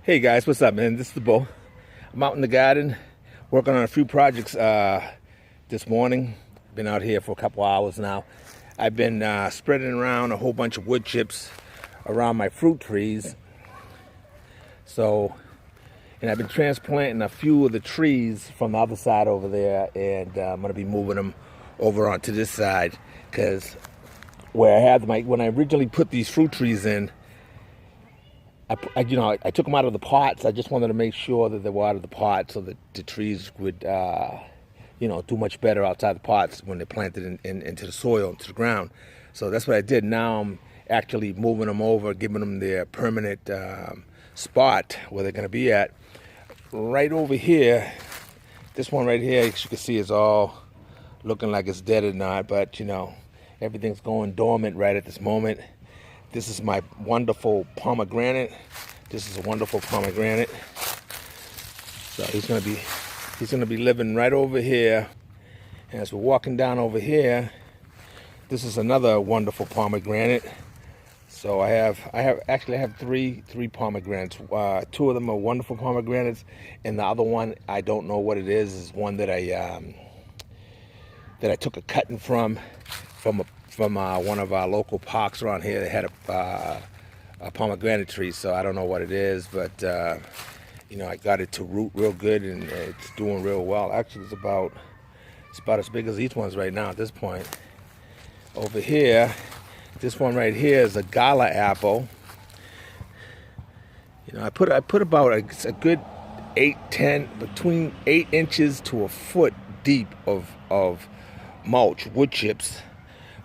Hey guys, what's up, man? This is the Bo. I'm out in the garden working on a few projects this morning. Been out here for a couple hours now. I've been spreading around a whole bunch of wood chips around my fruit trees. And I've been transplanting a few of the trees from the other side over there, and I'm going to be moving them over onto this side because where I had when I originally put these fruit trees in, I took them out of the pots. I just wanted to make sure that they were out of the pot so that the trees would, do much better outside the pots when they're planted into the soil, into the ground. So that's what I did. Now I'm actually moving them over, giving them their permanent spot where they're going to be at. Right over here, this one right here, as you can see, is all looking like it's dead or not, but everything's going dormant right at this moment. This is my wonderful pomegranate. This is a wonderful pomegranate. So he's gonna be living right over here. And as we're walking down over here, this is another wonderful pomegranate. So I have three pomegranates. Two of them are wonderful pomegranates, and the other one, I don't know what it is one that I took a cutting from one of our local parks around here. They had a pomegranate tree, so I don't know what it is, but I got it to root real good, and it's doing real well. Actually, it's about as big as these ones right now at this point. Over here, this one right here is a gala apple. I put about a good 10 between 8 inches to a foot deep of mulch, wood chips,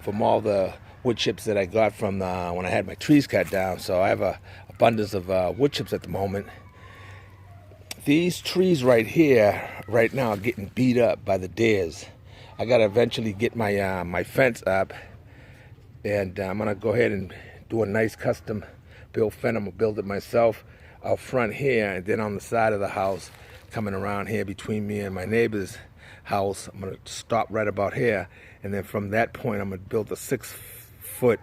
from all the wood chips that I got from when I had my trees cut down. So I have a abundance of wood chips at the moment. These trees right here, right now, are getting beat up by the deers. I got to eventually get my fence up, and I'm going to go ahead and do a nice custom built fence. I'm going to build it myself out front here, and then on the side of the house, coming around here between me and my neighbor's house, I'm going to stop right about here, and then from that point I'm going to build a 6-foot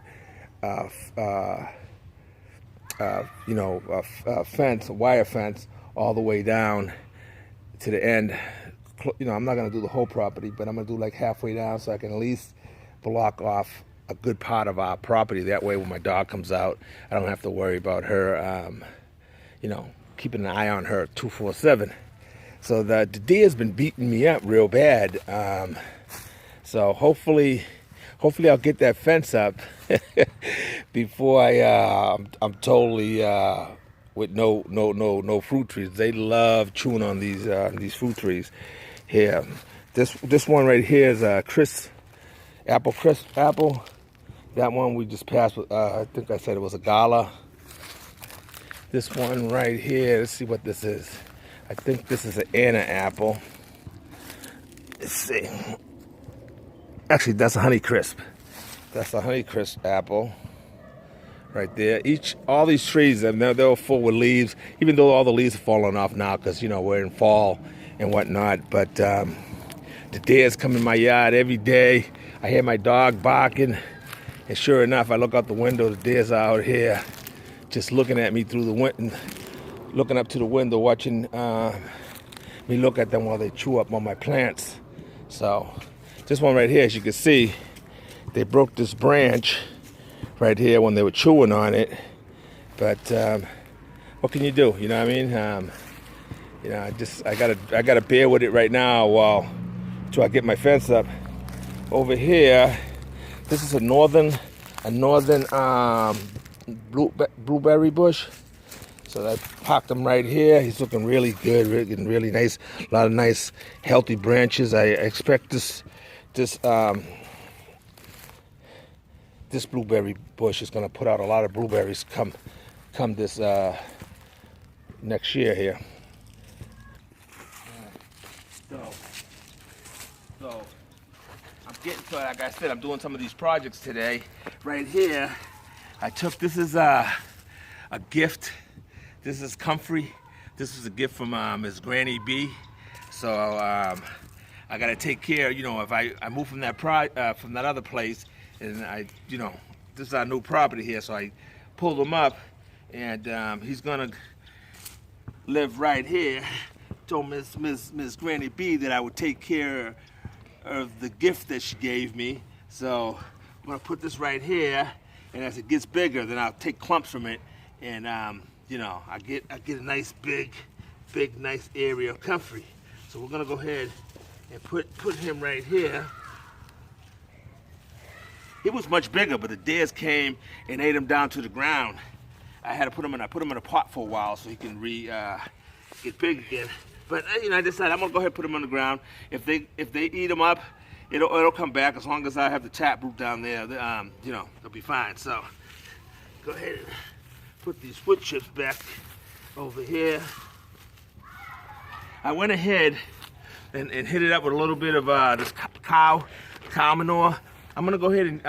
fence, a wire fence, all the way down to the end. I'm not going to do the whole property, but I'm going to do like halfway down so I can at least block off a good part of our property. That way when my dog comes out, I don't have to worry about her keeping an eye on her 24/7. So the deer's been beating me up real bad. So hopefully I'll get that fence up before I'm totally with no fruit trees. They love chewing on these fruit trees here. This one right here is a crisp apple. That one we just passed with. I think I said it was a gala. This one right here. Let's see what this is. I think this is an Anna apple. Let's see. Actually, that's a Honeycrisp. That's a Honeycrisp apple right there. All these trees, they're full with leaves, even though all the leaves are falling off now because, we're in fall and whatnot. But the deers come in my yard every day. I hear my dog barking, and sure enough, I look out the window, the deers are out here just looking at me through the window, looking up to the window, watching me look at them while they chew up on my plants. So this one right here, as you can see, they broke this branch right here when they were chewing on it. But what can you do? You know what I mean? I gotta bear with it right now till I get my fence up. Over here, this is a northern blueberry bush. So I popped him right here. He's looking really good, really nice. A lot of nice, healthy branches. I expect this blueberry bush is going to put out a lot of blueberries come this next year here. So I'm getting to, like I said, I'm doing some of these projects today. Right here, this is a gift. This is comfrey. This is a gift from Miss Granny B. So I got to take care. If I move from that other place, and this is our new property here. So I pulled him up, and he's gonna live right here, told Miss Granny B that I would take care of the gift that she gave me. So I'm gonna put this right here, and as it gets bigger, then I'll take clumps from it, and you know, I get a nice big nice area of comfrey. So we're gonna go ahead and put him right here. He was much bigger, but the deers came and ate him down to the ground. I had to put him in a pot for a while so he can get big again. But you know, I decided I'm gonna go ahead and put him on the ground. If they eat him up, it'll come back as long as I have the tap root down there. You know, they'll be fine. So go ahead and put these wood chips back over here. I went ahead and hit it up with a little bit of this cow manure. I'm gonna go ahead and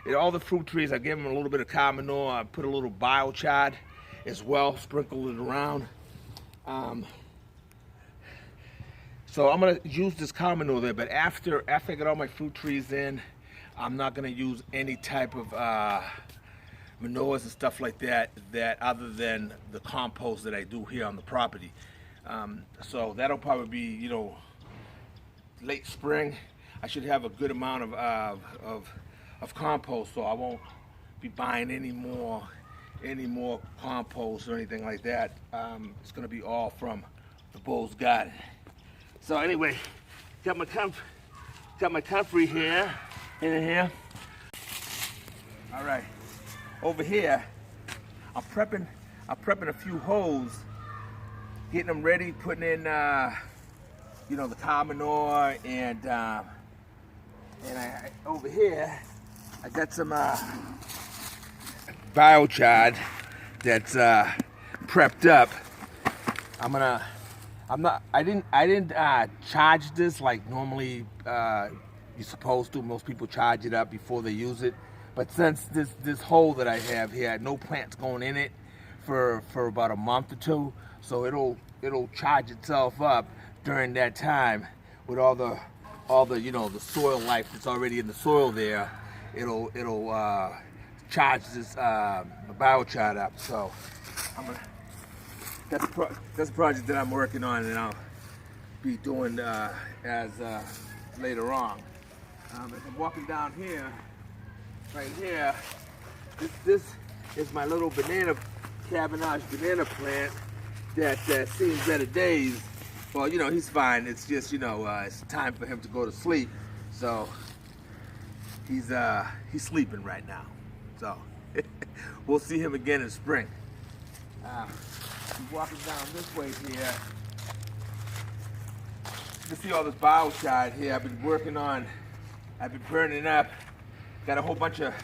in all the fruit trees, I gave them a little bit of cow manure. I put a little biochar as well, sprinkled it around. So I'm gonna use this cow manure there, but after I get all my fruit trees in, I'm not gonna use any type of manures and stuff like that other than the compost that I do here on the property. So that'll probably be, you know, late spring. I should have a good amount of compost, so I won't be buying any more compost or anything like that. It's gonna be all from the Bulls Garden. So anyway, got my comfrey here, in here. All right, over here, I'm prepping a few holes, getting them ready, putting in, you know, the cow manure, and over here, I got some biochar that's prepped up. I didn't charge this like normally you're supposed to. Most people charge it up before they use it. But since this hole that I have here, no plants going in it for about a month or two, so it'll charge itself up during that time with all the you know, the soil life that's already in the soil there. It'll charge this biochar up. So that's a project that I'm working on, and I'll be doing as later on. As I'm walking down here, right here, this is my little cabbage banana plant that seen better days. Well, you know, he's fine. It's just, you know, it's time for him to go to sleep. So he's sleeping right now. So we'll see him again in spring. I'm walking down this way here. You can see all this biochar here. I've been burning up. Got a whole bunch of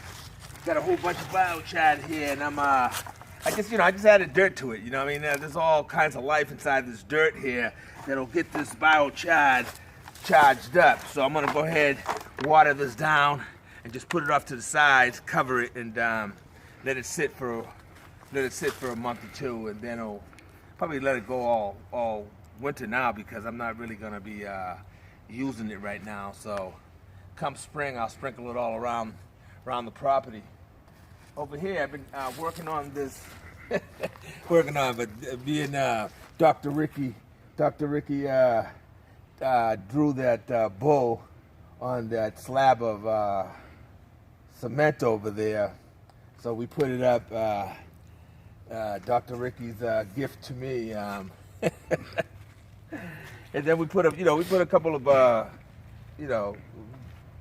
biochar here, and I just added dirt to it. You know what I mean? There's all kinds of life inside this dirt here that'll get this biochar charged up. So I'm gonna go ahead, water this down, and just put it off to the sides, cover it, and let it sit for a month or two, and then I'll probably let it go all winter now, because I'm not really gonna be using it right now. So come spring, I'll sprinkle it all around the property. Over here, I've been working on this, being Dr. Ricky drew that bull on that slab of cement over there. So we put it up, Dr. Ricky's gift to me. And then we put a couple of,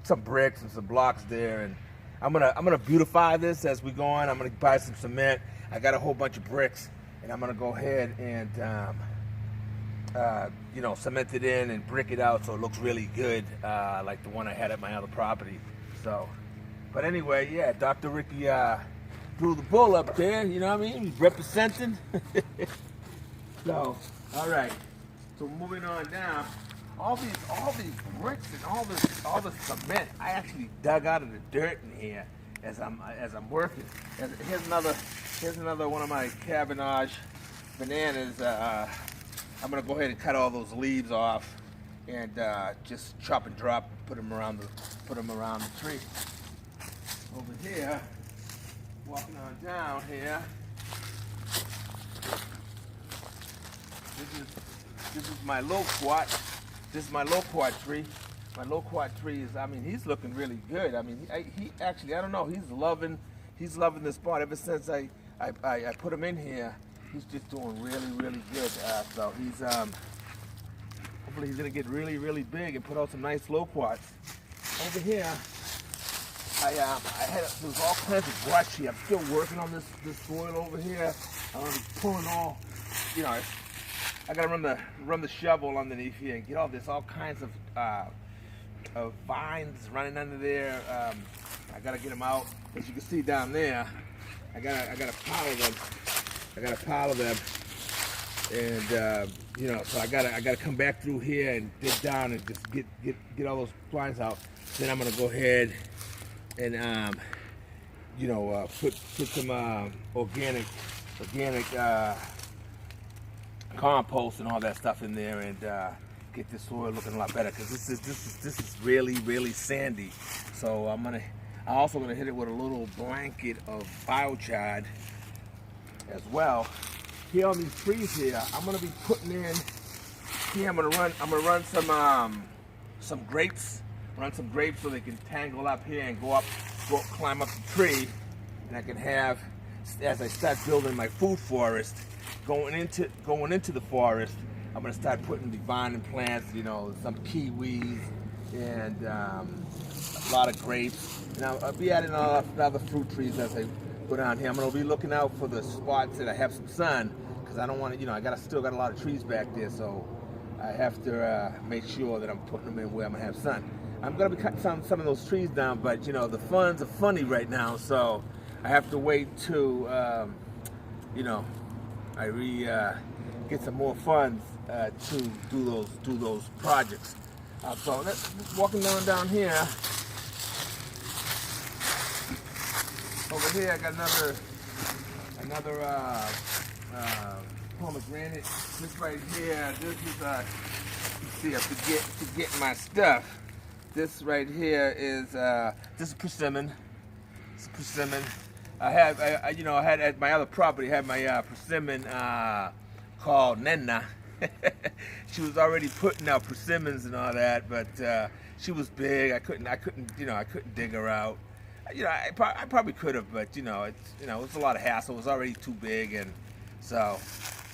some bricks and some blocks there, and I'm gonna beautify this as we go on. I'm gonna buy some cement. I got a whole bunch of bricks, and I'm gonna go ahead and cement it in and brick it out so it looks really good, like the one I had at my other property. So, but anyway, yeah, Dr. Ricky drew the bull up there. You know what I mean? He's representing. So, all right. So moving on now. All these bricks and all this cement, I actually dug out of the dirt in here as I'm working. Here's another one of my cabbage bananas. I'm gonna go ahead and cut all those leaves off and just chop and drop, put them around the tree. Over here, walking on down here. This is my loquat. This is my loquat tree. My loquat tree is, I mean, he's looking really good. I mean, he actually, I don't know, he's loving this spot. Ever since I put him in here, he's just doing really, really good. So he's, hopefully he's gonna get really, really big and put out some nice loquats. Over here, there's all kinds of brush here. I'm still working on this soil over here. I'm pulling all, you know, I gotta run the shovel underneath here and get all kinds of vines running under there. I gotta get them out. As you can see down there, I got a pile of them. I got a pile of them, and you know, so I gotta come back through here and dig down and just get all those vines out. Then I'm gonna go ahead and you know, put some organic compost and all that stuff in there, and get this soil looking a lot better, because this is really sandy. So I'm also gonna hit it with a little blanket of biochar as well. Here on these trees here, I'm gonna be putting in here. I'm gonna run some grapes. Run some grapes so they can tangle up here and climb up the tree, and I can have, as I start building my food forest, going into the forest, I'm gonna start putting the vine plants, you know, some kiwis and a lot of grapes, and I'll be adding other fruit trees as I go down here. I'm gonna be looking out for the spots that I have some sun, because I don't want to, you know, still got a lot of trees back there, so I have to make sure that I'm putting them in where I'm gonna have sun. I'm gonna be cutting some of those trees down, but you know, the funds are funny right now, so I have to wait to you know, I get some more funds to do those projects. So let's walking down here. Over here, I got another pomegranate. This right here, this is see, I forget my stuff. This right here is this is persimmon. It's persimmon. I had at my other property, I had my persimmon called Nenna. She was already putting out persimmons and all that, but she was big. I couldn't dig her out. You know, I probably could have, but you know, it was a lot of hassle. It was already too big, and so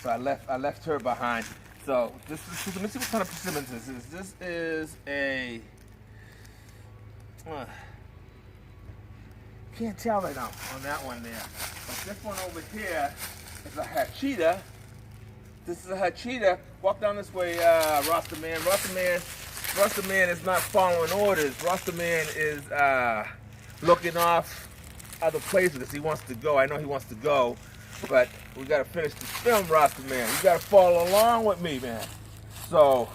I left her behind. So let me see what kind of persimmons this is. This is a can't tell right now on that one there, but this one over here is a Hachita. This is a Hachita. Walk down this way, Rastaman. Rastaman is not following orders. Rastaman is looking off other places because he wants to go. I know he wants to go, but we got to finish this film, Rastaman. You got to follow along with me, man. So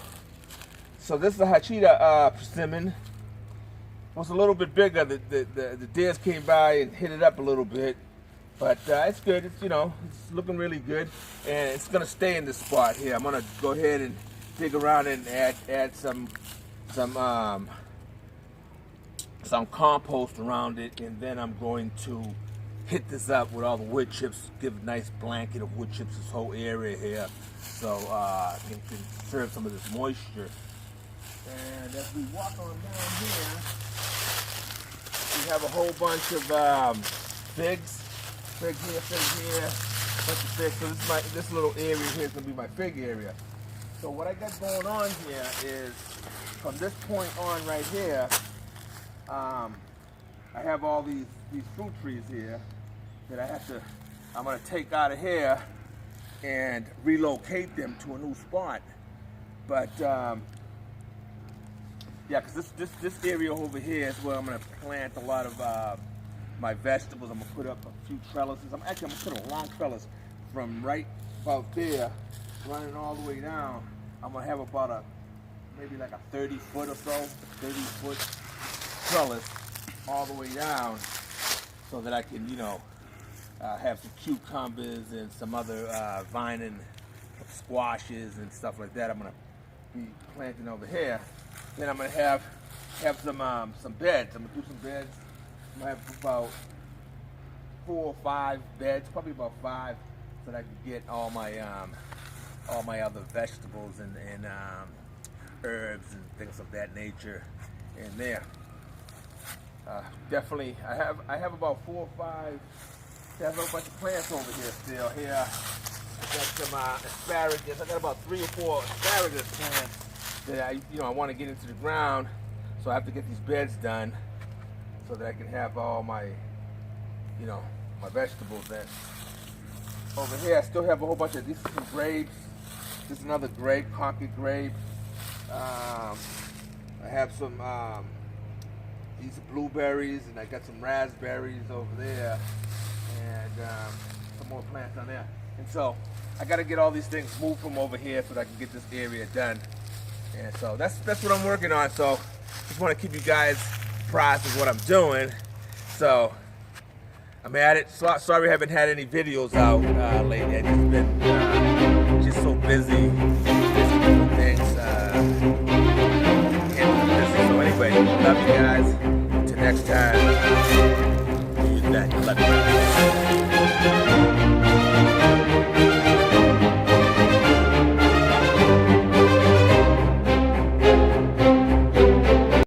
this is a Hachita persimmon. It was a little bit bigger. The deers came by and hit it up a little bit, but it's good. It's, you know, it's looking really good, and it's gonna stay in this spot here. I'm gonna go ahead and dig around and add some compost around it, and then I'm going to hit this up with all the wood chips. Give a nice blanket of wood chips this whole area here, so it can conserve some of this moisture. And as we walk on down here, we have a whole bunch of figs. Fig here, bunch of figs. So this little area here is gonna be my fig area. So what I got going on here is, from this point on right here, I have all these fruit trees here that I'm gonna take out of here and relocate them to a new spot. But yeah, because this area over here is where I'm gonna plant a lot of my vegetables. I'm gonna put up a few trellises. I'm gonna put a long trellis from right about there, running all the way down. I'm gonna have about maybe like a 30-foot or so, 30-foot trellis all the way down, so that I can, you know, have some cucumbers and some other vine and squashes and stuff like that. I'm gonna be planting over here. Then I'm gonna have some beds. I'm gonna do some beds. I'm gonna have about 4 or 5 beds, probably about 5, so that I can get all my all my other vegetables and herbs and things of that nature in there. Definitely, I have about 4 or 5. I have a bunch of plants over here still. Here, I got some asparagus. I got about 3 or 4 asparagus plants that I want to get into the ground. So I have to get these beds done so that I can have all my, my vegetables in. Over here, I still have a whole bunch of these are some grapes. This is another grape, Concord grape. I have some these are blueberries, and I got some raspberries over there, and some more plants on there. And so I got to get all these things moved from over here so that I can get this area done. And so that's what I'm working on. So just want to keep you guys apprised of what I'm doing. So I'm at it. So, sorry I haven't had any videos out lately. I've just been just so busy with things. So anyway, love you guys. Until next time, use that. Love you.